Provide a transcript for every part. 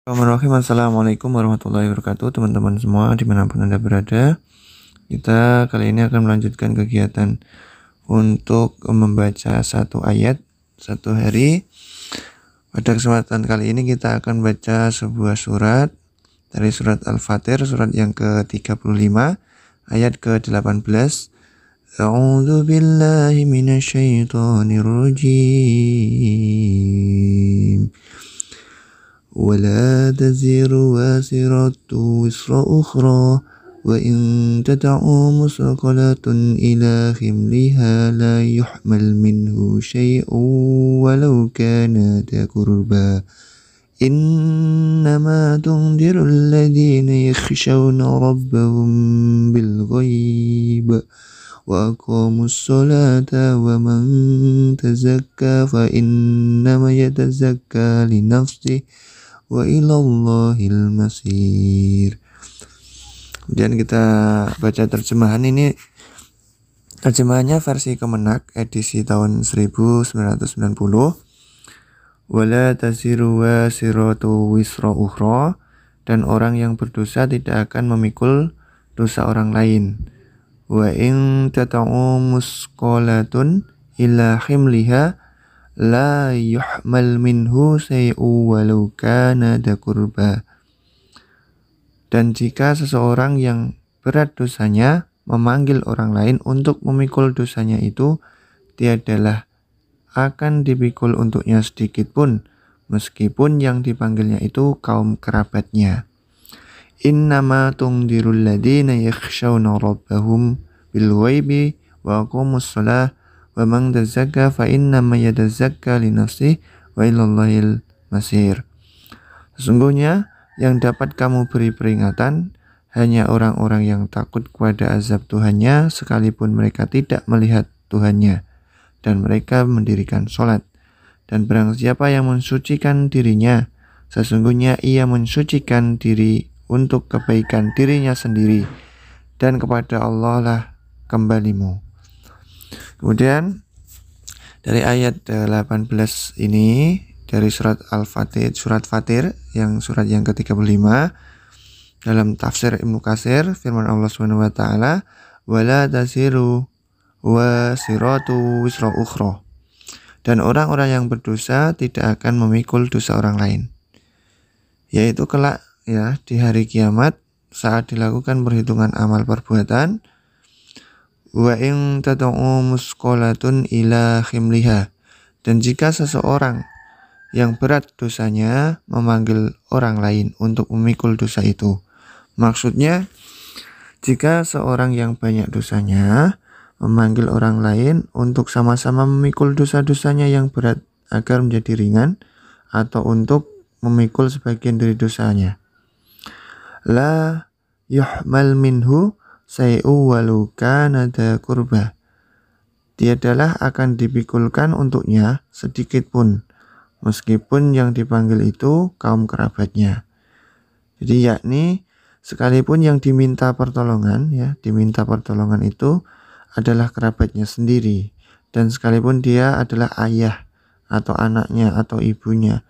Bismillahirrahmanirrahim. Assalamualaikum warahmatullahi wabarakatuh, teman-teman semua dimanapun Anda berada. Kita kali ini akan melanjutkan kegiatan untuk membaca satu ayat satu hari. Pada kesempatan kali ini kita akan baca sebuah surat dari surat Al-Fatir, surat yang ke-35 ayat ke-18. A'udzu billahi minasyaitonir rajim. ولا تزر وازرة وزر أخرى وإن تدع مثقلة إلى حملها لا يحمل منه شيء ولو كان ذا قربى إنما تنذر الذين يخشون ربهم بالغيب وأقاموا الصلاة ومن تزكى فإنما يتزكى لنفسه wa ilallahil masir. Kemudian kita baca terjemahan ini. Terjemahannya versi Kemenak edisi tahun 1990. Wala taziru wasiratu wisra ukhra, dan orang yang berdosa tidak akan memikul dosa orang lain. Wa in tata'u musqalatun ila himliha la yuhmal minhu say'u walau kana dha qurba. Dan jika seseorang yang berat dosanya memanggil orang lain untuk memikul dosanya itu, tiadalah akan dipikul untuknya sedikit pun, meskipun yang dipanggilnya itu kaum kerabatnya. Innama tungdirul ladina yakhshawna rabbahum bil ghaibi wa aqamus shalah wa man tazakka fa innama yatazakka li nafsihi wa ilallahil masir. Sesungguhnya yang dapat kamu beri peringatan hanya orang-orang yang takut kepada azab Tuhannya sekalipun mereka tidak melihat Tuhannya, dan mereka mendirikan sholat. Dan barang siapa yang mensucikan dirinya, sesungguhnya ia mensucikan diri untuk kebaikan dirinya sendiri, dan kepada Allah lah kembalimu. Kemudian dari ayat 18 ini dari surat Al-Fatir, surat Fatir yang surat yang ke-35, dalam tafsir Ibnu Katsir, firman Allah Subhanahu wa taala, wala taziru wasiratu wisra ukhra, dan orang-orang yang berdosa tidak akan memikul dosa orang lain, yaitu kelak ya di hari kiamat saat dilakukan perhitungan amal perbuatan. Wa in tad'u musqalatun ila himliha, dan jika seseorang yang berat dosanya memanggil orang lain untuk memikul dosa itu. Maksudnya, jika seorang yang banyak dosanya memanggil orang lain untuk sama-sama memikul dosa-dosanya yang berat agar menjadi ringan, atau untuk memikul sebagian dari dosanya. La yuhmal minhu say'u walau kana dha qurba, tiadalah akan dipikulkan untuknya sedikit pun, meskipun yang dipanggil itu kaum kerabatnya. Jadi yakni sekalipun yang diminta pertolongan itu adalah kerabatnya sendiri, dan sekalipun dia adalah ayah atau anaknya atau ibunya,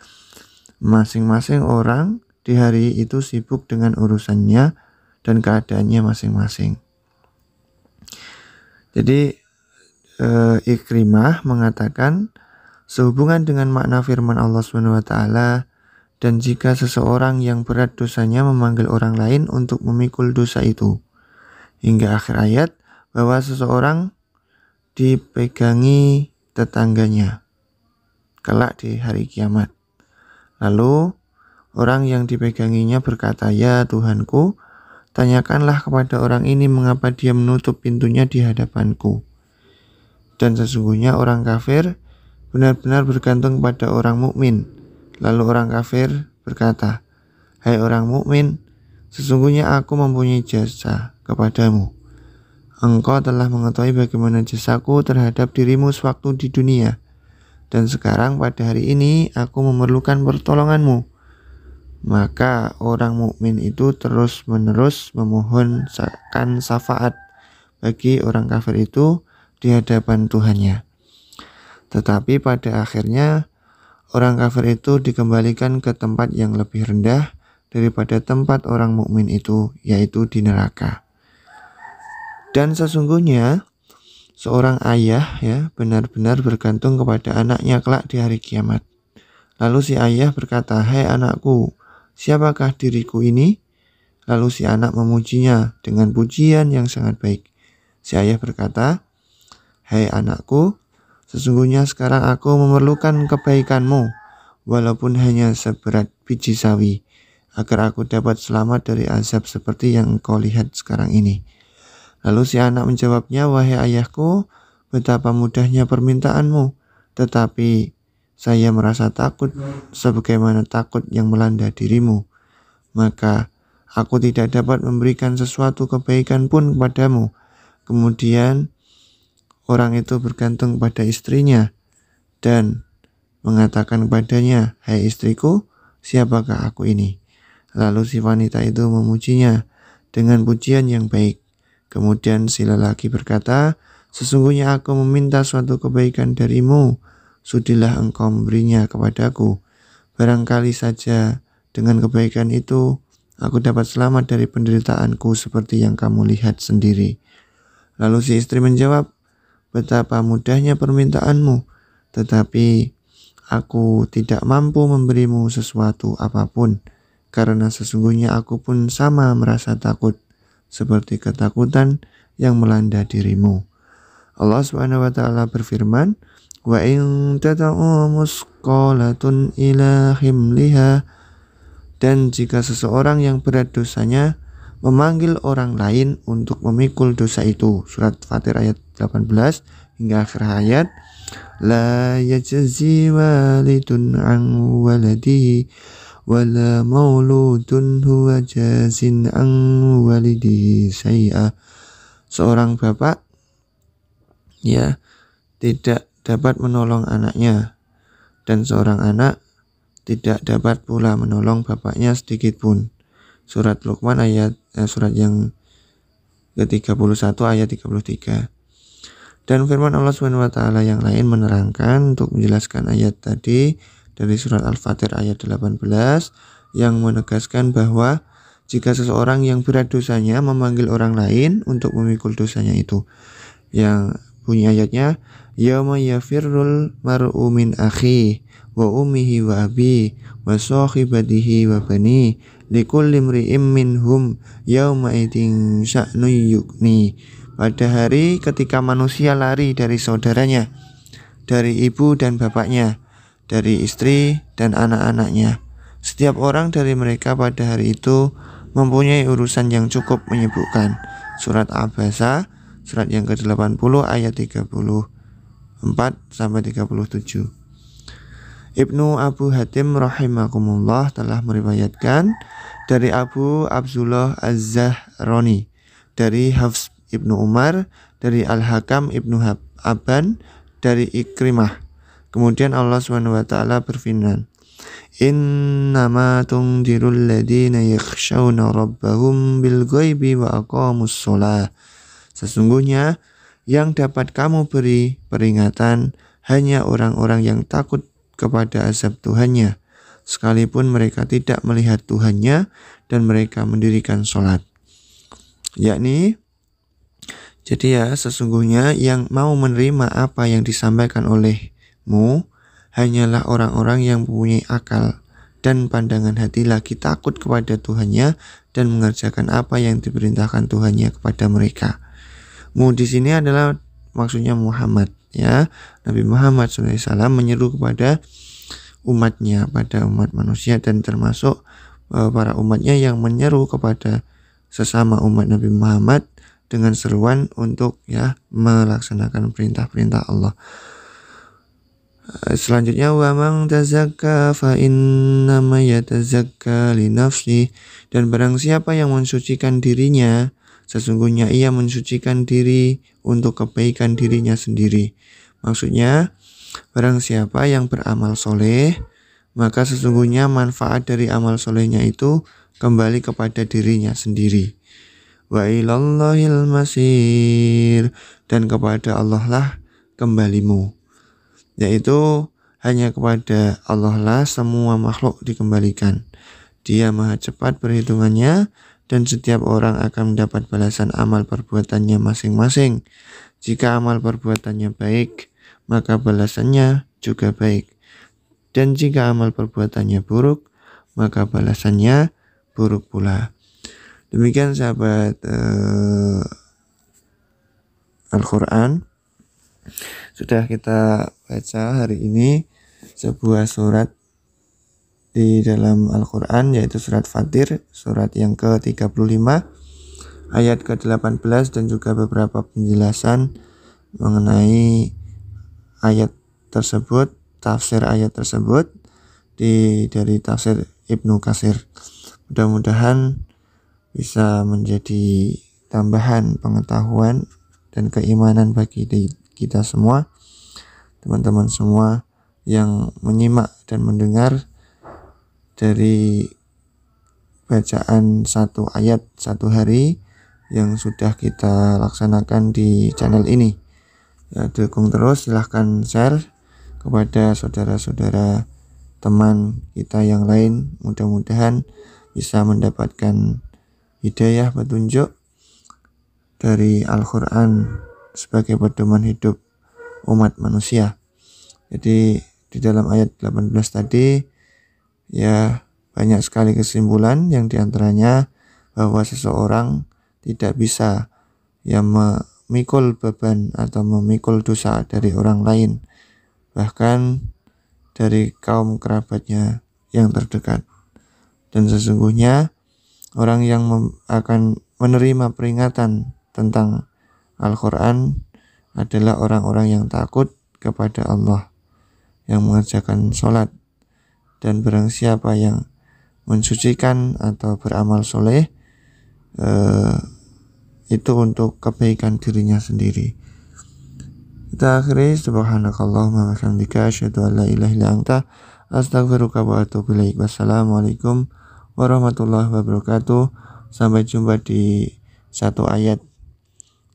masing-masing orang di hari itu sibuk dengan urusannya dan keadaannya masing-masing. Jadi Ikrimah mengatakan sehubungan dengan makna firman Allah SWT, dan jika seseorang yang berat dosanya memanggil orang lain untuk memikul dosa itu, hingga akhir ayat, bahwa seseorang dipegangi tetangganya kelak di hari kiamat. Lalu orang yang dipeganginya berkata, ya Tuhanku, tanyakanlah kepada orang ini mengapa dia menutup pintunya di hadapanku. Dan sesungguhnya orang kafir benar-benar bergantung pada orang mukmin. Lalu orang kafir berkata, hai orang mukmin, sesungguhnya aku mempunyai jasa kepadamu. Engkau telah mengetahui bagaimana jasaku terhadap dirimu sewaktu di dunia, dan sekarang pada hari ini aku memerlukan pertolonganmu. Maka orang mukmin itu terus-menerus memohonkan syafaat bagi orang kafir itu di hadapan Tuhannya. Tetapi pada akhirnya orang kafir itu dikembalikan ke tempat yang lebih rendah daripada tempat orang mukmin itu, yaitu di neraka. Dan sesungguhnya seorang ayah ya benar-benar bergantung kepada anaknya kelak di hari kiamat. Lalu si ayah berkata, "Hai anakku, siapakah diriku ini?" Lalu si anak memujinya dengan pujian yang sangat baik. Si ayah berkata, "Hai anakku, sesungguhnya sekarang aku memerlukan kebaikanmu, walaupun hanya seberat biji sawi, agar aku dapat selamat dari azab seperti yang engkau lihat sekarang ini." Lalu si anak menjawabnya, "Wahai ayahku, betapa mudahnya permintaanmu, tetapi saya merasa takut sebagaimana takut yang melanda dirimu. Maka aku tidak dapat memberikan sesuatu kebaikan pun kepadamu." Kemudian orang itu bergantung pada istrinya dan mengatakan kepadanya, "Hai istriku, siapakah aku ini?" Lalu si wanita itu memujinya dengan pujian yang baik. Kemudian si lelaki berkata, "Sesungguhnya aku meminta suatu kebaikan darimu, sudilah engkau memberinya kepadaku. Barangkali saja dengan kebaikan itu, aku dapat selamat dari penderitaanku seperti yang kamu lihat sendiri." Lalu si istri menjawab, "Betapa mudahnya permintaanmu, tetapi aku tidak mampu memberimu sesuatu apapun, karena sesungguhnya aku pun sama merasa takut, seperti ketakutan yang melanda dirimu." Allah Subhanahu wa taala berfirman, "Wa in tata'u musqalatun ila himliha." Dan jika seseorang yang berat dosanya memanggil orang lain untuk memikul dosa itu. Surat Fatir ayat 18 hingga akhir ayat. La yajzi walidun an waladihi wala mauludun huwa jazin an walidihi syai'a. Seorang bapak ya tidak dapat menolong anaknya, dan seorang anak tidak dapat pula menolong bapaknya sedikit pun. Surat Luqman surat yang ke-31 ayat 33. Dan firman Allah SWT yang lain menerangkan untuk menjelaskan ayat tadi dari surat Al-Fatir ayat 18 yang menegaskan bahwa jika seseorang yang berat dosanya memanggil orang lain untuk memikul dosanya itu, yang bunyi ayatnya, yauma yafirrul mar'u min akhi wa ummihi wa abi wa sahibatihi wa bani likulli imri'im minhum yauma idin sya'nu yughni. Pada hari ketika manusia lari dari saudaranya, dari ibu dan bapaknya, dari istri dan anak-anaknya, setiap orang dari mereka pada hari itu mempunyai urusan yang cukup menyibukkan. Surat Abasa, surat yang ke-80 ayat 34 sampai 37. Ibnu Abu Hatim rahimakumullah telah meriwayatkan dari Abu Abdullah Az-Zahrani, dari Hafs Ibnu Umar, dari Al-Hakam Ibnu Abban, dari Ikrimah. Kemudian Allah SWT berfirman, "Innama tungdirul ladina yakhshawna rabbahum bil ghaibi wa aqamus sholah." Sesungguhnya yang dapat kamu beri peringatan hanya orang-orang yang takut kepada azab Tuhannya, sekalipun mereka tidak melihat Tuhannya dan mereka mendirikan sholat. Yakni, jadi ya sesungguhnya yang mau menerima apa yang disampaikan olehmu hanyalah orang-orang yang mempunyai akal dan pandangan hati lagi takut kepada Tuhannya dan mengerjakan apa yang diperintahkan Tuhannya kepada mereka. Mu di sini adalah maksudnya Muhammad ya. Nabi Muhammad SAW menyeru kepada umatnya, pada umat manusia, dan termasuk para umatnya yang menyeru kepada sesama umat Nabi Muhammad dengan seruan untuk ya melaksanakan perintah-perintah Allah. Selanjutnya, wa man tazakka fa innama yatazakka li nafsi. Dan barang siapa yang mensucikan dirinya, sesungguhnya ia mensucikan diri untuk kebaikan dirinya sendiri. Maksudnya, barang siapa yang beramal soleh, maka sesungguhnya manfaat dari amal solehnya itu kembali kepada dirinya sendiri. Wa ilallahil masir. Dan kepada Allah lah kembalimu. Yaitu Hanya kepada Allah lah semua makhluk dikembalikan. Dia maha cepat perhitungannya, dan setiap orang akan mendapat balasan amal perbuatannya masing-masing. Jika amal perbuatannya baik, maka balasannya juga baik. Dan jika amal perbuatannya buruk, maka balasannya buruk pula. Demikian sahabat Al-Quran. Sudah kita baca hari ini sebuah surat di dalam Al-Quran, yaitu surat Fatir, surat yang ke-35 ayat ke-18, dan juga beberapa penjelasan mengenai ayat tersebut, tafsir ayat tersebut dari tafsir Ibnu Katsir. Mudah-mudahan bisa menjadi tambahan pengetahuan dan keimanan bagi kita semua, teman-teman semua yang menyimak dan mendengar dari bacaan satu ayat satu hari yang sudah kita laksanakan di channel ini. Ya, dukung terus, silahkan share kepada saudara-saudara teman kita yang lain. Mudah-mudahan bisa mendapatkan hidayah, petunjuk dari Al-Quran sebagai pedoman hidup umat manusia. Jadi di dalam ayat 18 tadi ya banyak sekali kesimpulan, yang diantaranya bahwa seseorang tidak bisa memikul beban atau memikul dosa dari orang lain, bahkan dari kaum kerabatnya yang terdekat. Dan sesungguhnya orang yang akan menerima peringatan tentang Al-Quran adalah orang-orang yang takut kepada Allah, yang mengerjakan sholat, dan barang siapa yang mensucikan atau beramal soleh, itu untuk kebaikan dirinya sendiri. Kita akhiri, subhanakallahumma wa bihamdika asyhadu an la ilaha illa anta astaghfiruka wa atubu ilaik. Wassalamualaikum warahmatullahi wabarakatuh. Sampai jumpa di satu ayat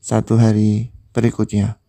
satu hari berikutnya.